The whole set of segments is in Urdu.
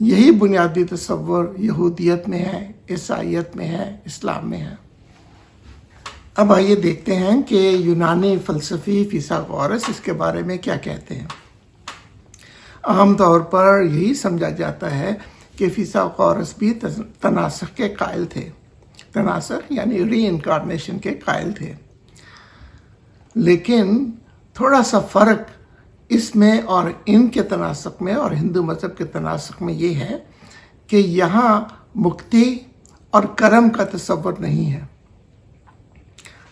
یہی بنیادی تصور یہودیت میں ہے، عیسائیت میں ہے، اسلام میں ہے۔ اب آئیے دیکھتے ہیں کہ یونانی فلسفی فیثاغورس اس کے بارے میں کیا کہتے ہیں۔ عام طور پر یہی سمجھا جاتا ہے کہ فیثاغورس بھی تناسخ کے قائل تھے، تناسخ یعنی ری انکارنیشن کے قائل تھے، لیکن تھوڑا سا فرق اس میں اور ان کے تناسخ میں اور ہندو مذہب کے تناسخ میں یہ ہے کہ یہاں مکتی اور کرم کا تصور نہیں ہے۔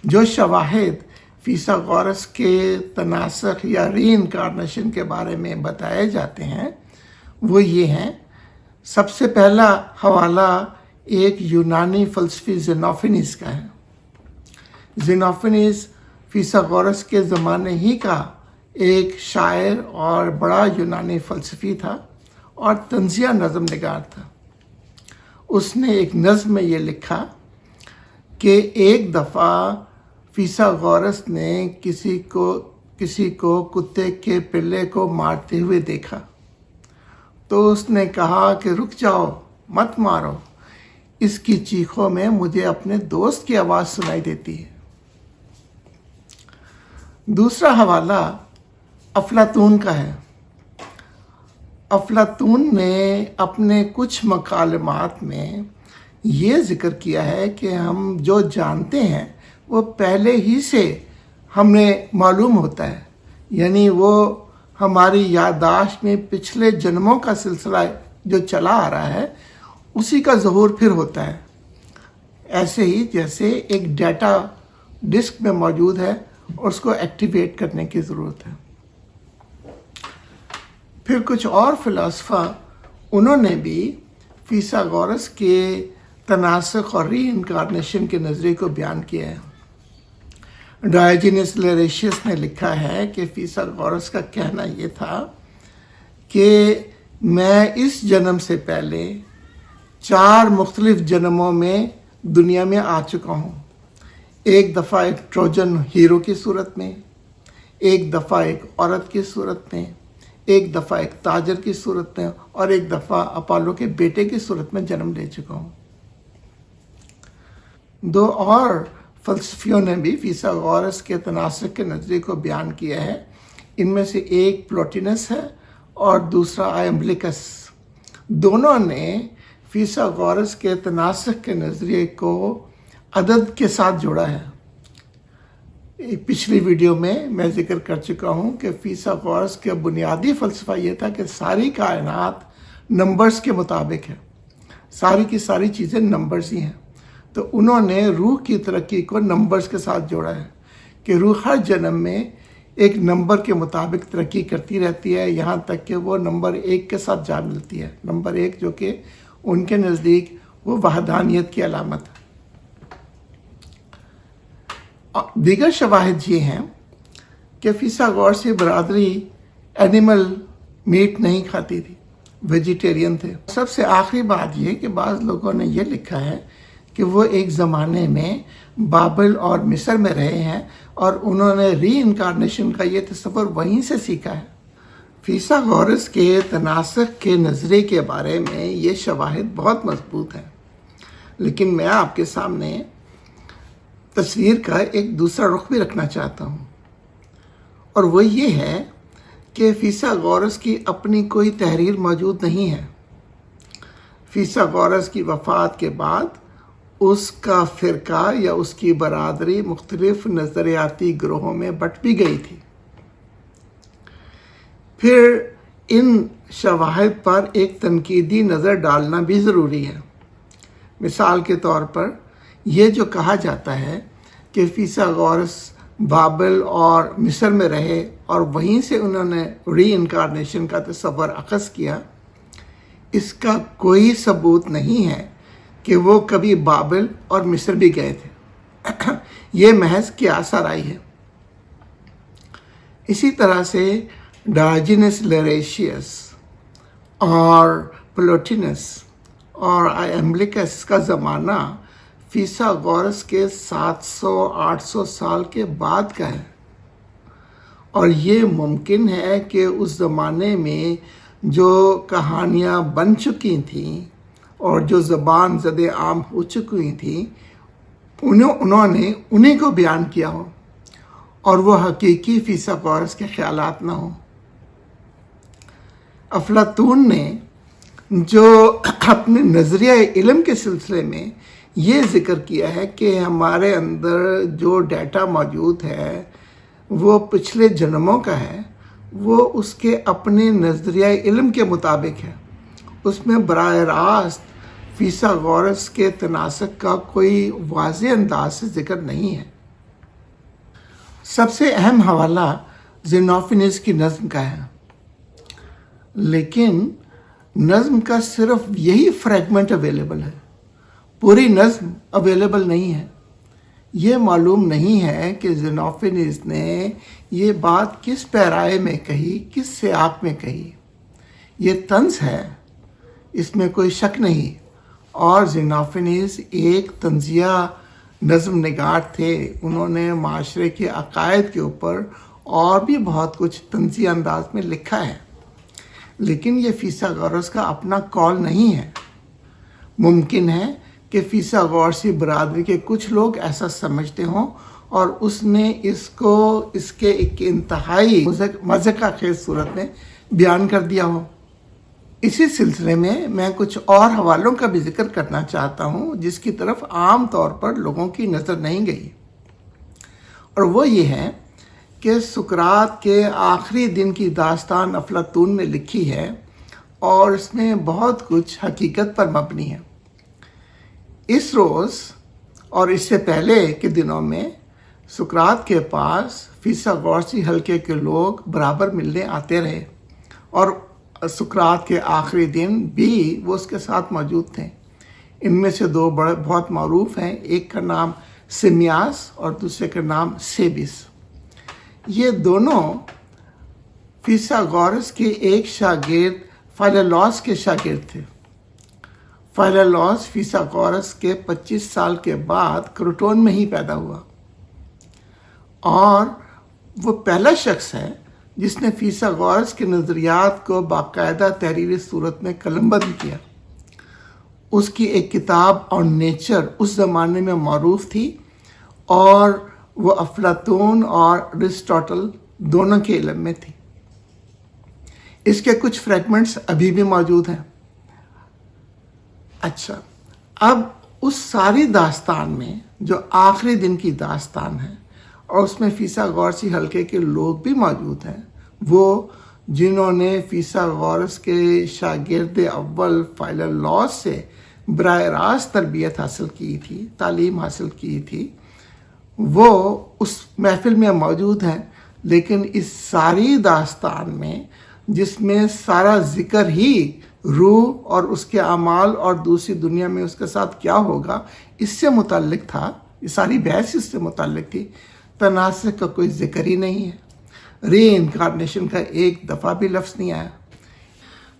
جو شواہد فیثاغورس کے تناسخ یا ری انکارنیشن کے بارے میں بتائے جاتے ہیں وہ یہ ہیں۔ سب سے پہلا حوالہ ایک یونانی فلسفی زینوفینس کا ہے۔ زینوفینس فیثاغورس کے زمانے ہی کا ایک شاعر اور بڑا یونانی فلسفی تھا اور طنزیہ نظم نگار تھا۔ اس نے ایک نظم میں یہ لکھا کہ ایک دفعہ فیثاغورس نے کسی کو کتے کے پلے کو مارتے ہوئے دیکھا تو اس نے کہا کہ رک جاؤ، مت مارو، اس کی چیخوں میں مجھے اپنے دوست کی آواز سنائی دیتی ہے۔ دوسرا حوالہ افلاطون کا ہے۔ افلاطون نے اپنے کچھ مکالمات میں یہ ذکر کیا ہے کہ ہم جو جانتے ہیں وہ پہلے ہی سے ہمیں معلوم ہوتا ہے، یعنی وہ ہماری یادداشت میں پچھلے جنموں کا سلسلہ جو چلا آ رہا ہے اسی کا ظہور پھر ہوتا ہے، ایسے ہی جیسے ایک ڈیٹا ڈسک میں موجود ہے اور اس کو ایکٹیویٹ کرنے کی ضرورت ہے۔ پھر کچھ اور فلاسفہ انہوں نے بھی فیثاغورس کے تناسخ اور ری انکارنیشن کے نظریے کو بیان کیا ہے۔ ڈائیوجینس لیریشیس نے لکھا ہے کہ فیثاغورس کا کہنا یہ تھا کہ میں اس جنم سے پہلے 4 مختلف جنموں میں دنیا میں آ چکا ہوں۔ ایک دفعہ ایک ٹروجن ہیرو کی صورت میں، ایک دفعہ ایک عورت کی صورت میں، ایک دفعہ ایک تاجر کی صورت میں، اور ایک دفعہ اپالو کے بیٹے کی صورت میں جنم لے چکا ہوں۔ 2 اور فلسفیوں نے بھی فیثاغورس کے تناسخ کے نظریے کو بیان کیا ہے۔ ان میں سے ایک پلوٹینس ہے اور دوسرا ایمبلیکس۔ دونوں نے فیثاغورس کے تناسخ کے نظریے کو عدد کے ساتھ جوڑا ہے۔ پچھلی ویڈیو میں ذکر کر چکا ہوں کہ فیثاغورس کا بنیادی فلسفہ یہ تھا کہ ساری کائنات نمبرز کے مطابق ہے، ساری کی ساری چیزیں نمبرز ہی ہیں۔ تو انہوں نے روح کی ترقی کو نمبرز کے ساتھ جوڑا ہے کہ روح ہر جنم میں ایک نمبر کے مطابق ترقی کرتی رہتی ہے، یہاں تک کہ وہ نمبر 1 کے ساتھ جا ملتی ہے۔ نمبر 1 جو کہ ان کے نزدیک وہ وحدانیت کی علامت ہے۔ دیگر شواہد یہ ہیں کہ فیثاغورس کی برادری اینیمل میٹ نہیں کھاتی تھی، ویجیٹیرین تھے۔ سب سے آخری بات یہ کہ بعض لوگوں نے یہ لکھا ہے کہ وہ ایک زمانے میں بابل اور مصر میں رہے ہیں اور انہوں نے ری انکارنیشن کا یہ تصور وہیں سے سیکھا ہے۔ فیثاغورس کے تناسخ کے نظریے کے بارے میں یہ شواہد بہت مضبوط ہیں، لیکن میں آپ کے سامنے تصویر کا ایک دوسرا رخ بھی رکھنا چاہتا ہوں، اور وہ یہ ہے کہ فیثاغورس کی اپنی کوئی تحریر موجود نہیں ہے۔ فیثاغورس کی وفات کے بعد اس کا فرقہ یا اس کی برادری مختلف نظریاتی گروہوں میں بٹ بھی گئی تھی۔ پھر ان شواہد پر ایک تنقیدی نظر ڈالنا بھی ضروری ہے۔ مثال کے طور پر یہ جو کہا جاتا ہے کہ فیثاغورس بابل اور مصر میں رہے اور وہیں سے انہوں نے ری انکارنیشن کا تصور اخذ کیا، اس کا کوئی ثبوت نہیں ہے کہ وہ کبھی بابل اور مصر بھی گئے تھے۔ یہ محض قیاس آرائی ہے۔ اسی طرح سے ڈائیوجینس لیریشیس اور پلوٹینس اور ایمبلیکس کا زمانہ فیثاغورس کے 700-800 سال کے بعد کا ہے، اور یہ ممکن ہے کہ اس زمانے میں جو کہانیاں بن چکی تھیں اور جو زبان زد عام ہو چکی تھیں انہوں نے انہیں کو بیان کیا ہو اور وہ حقیقی فیثاغورس کے خیالات نہ ہوں۔ افلاطون نے جو اپنے نظریہ علم کے سلسلے میں یہ ذکر کیا ہے کہ ہمارے اندر جو ڈیٹا موجود ہے وہ پچھلے جنموں کا ہے، وہ اس کے اپنے نظریہ علم کے مطابق ہے۔ اس میں براہ راست فیثاغورس کے تناسق کا کوئی واضح انداز سے ذکر نہیں ہے۔ سب سے اہم حوالہ زینوفینز کی نظم کا ہے، لیکن نظم کا صرف یہی فریگمنٹ اویلیبل ہے، پوری نظم اویلیبل نہیں ہے۔ یہ معلوم نہیں ہے کہ زینوفینز نے یہ بات کس پیرائے میں کہی، کس سیاق میں کہی۔ یہ طنز ہے، اس میں کوئی شک نہیں، اور زینوفینز ایک طنزیہ نظم نگار تھے۔ انہوں نے معاشرے کے عقائد کے اوپر اور بھی بہت کچھ طنزیہ انداز میں لکھا ہے، لیکن یہ فیثاغورس کا اپنا قول نہیں ہے۔ ممکن ہے کہ فیثاغورسی برادری کے کچھ لوگ ایسا سمجھتے ہوں اور اس نے اس کے ایک انتہائی مضحکہ خیز صورت میں بیان کر دیا ہو۔ اسی سلسلے میں کچھ اور حوالوں کا بھی ذکر کرنا چاہتا ہوں جس کی طرف عام طور پر لوگوں کی نظر نہیں گئی، اور وہ یہ ہے کہ سقراط کے آخری دن کی داستان افلاطون نے لکھی ہے اور اس میں بہت کچھ حقیقت پر مبنی ہے۔ اس روز اور اس سے پہلے کے دنوں میں سقراط کے پاس فیثاغورسی حلقے کے لوگ برابر ملنے آتے رہے، اور سقراط کے آخری دن بھی وہ اس کے ساتھ موجود تھے۔ ان میں سے دو بہت معروف ہیں، ایک کا نام سمیاس اور دوسرے کا نام سیبس۔ یہ دونوں فیثاغورس کے ایک شاگرد فائلولاس کے شاگرد تھے۔ فائلولاس فیثاغورس کے 25 سال کے بعد کروٹون میں ہی پیدا ہوا، اور وہ پہلا شخص ہے جس نے فیثاغورس کے نظریات کو باقاعدہ تحریری صورت میں قلم بند کیا۔ اس کی ایک کتاب آن نیچر اس زمانے میں معروف تھی، اور وہ افلاطون اور ارسطاٹل دونوں کے علم میں تھی۔ اس کے کچھ فریگمنٹس ابھی بھی موجود ہیں۔ اچھا، اب اس ساری داستان میں جو آخری دن کی داستان ہے اور اس میں فیثاغورسی حلقے کے لوگ بھی موجود ہیں، وہ جنہوں نے فیثاغورس کے شاگرد اول فائلولاس سے براہ راست تربیت حاصل کی تھی، تعلیم حاصل کی تھی، وہ اس محفل میں موجود ہیں۔ لیکن اس ساری داستان میں جس میں سارا ذکر ہی روح اور اس کے اعمال اور دوسری دنیا میں اس کے ساتھ کیا ہوگا اس سے متعلق تھا، یہ ساری بحث اس سے متعلق تھی، تناسخ کا کوئی ذکر ہی نہیں ہے، ری انکارنیشن کا ایک دفعہ بھی لفظ نہیں آیا۔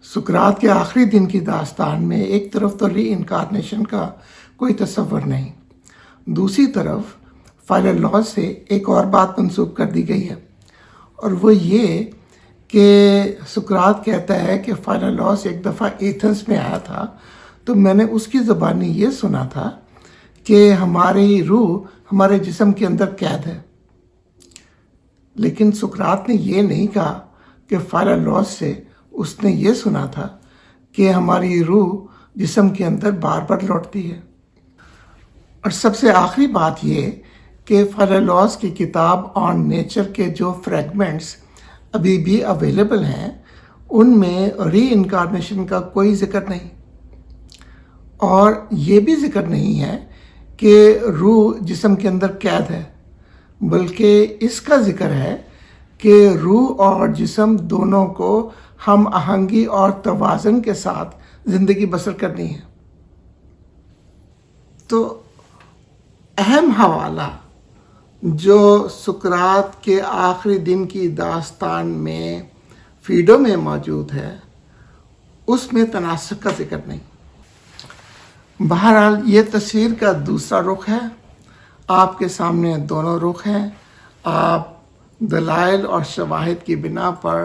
سقراط کے آخری دن کی داستان میں ایک طرف تو ری انکارنیشن کا کوئی تصور نہیں، دوسری طرف فائلولاس سے ایک اور بات منسوب کر دی گئی ہے، اور وہ یہ کہ سقراط کہتا ہے کہ فائلولاس ایک دفعہ ایتھنز میں آیا تھا، تو میں نے اس کی زبانی یہ سنا تھا کہ ہماری روح ہمارے جسم کے اندر قید ہے۔ لیکن سقراط نے یہ نہیں کہا کہ فائلولاس سے اس نے یہ سنا تھا کہ ہماری روح جسم کے اندر بار بار لوٹتی ہے۔ اور سب سے آخری بات یہ کہ فائلولاس کی کتاب آن نیچر کے جو فریگمنٹس ابھی بھی اویلیبل ہیں، ان میں ری انکارنیشن کا کوئی ذکر نہیں، اور یہ بھی ذکر نہیں ہے کہ روح جسم کے اندر قید ہے، بلکہ اس کا ذکر ہے کہ روح اور جسم دونوں کو ہم آہنگی اور توازن کے ساتھ زندگی بسر کرنی ہے۔ تو اہم حوالہ جو سقراط کے آخری دن کی داستان میں فیڈو میں موجود ہے، اس میں تناسخ کا ذکر نہیں۔ بہرحال یہ تصویر کا دوسرا رخ ہے، آپ کے سامنے دونوں رخ ہیں۔ آپ دلائل اور شواہد کی بنا پر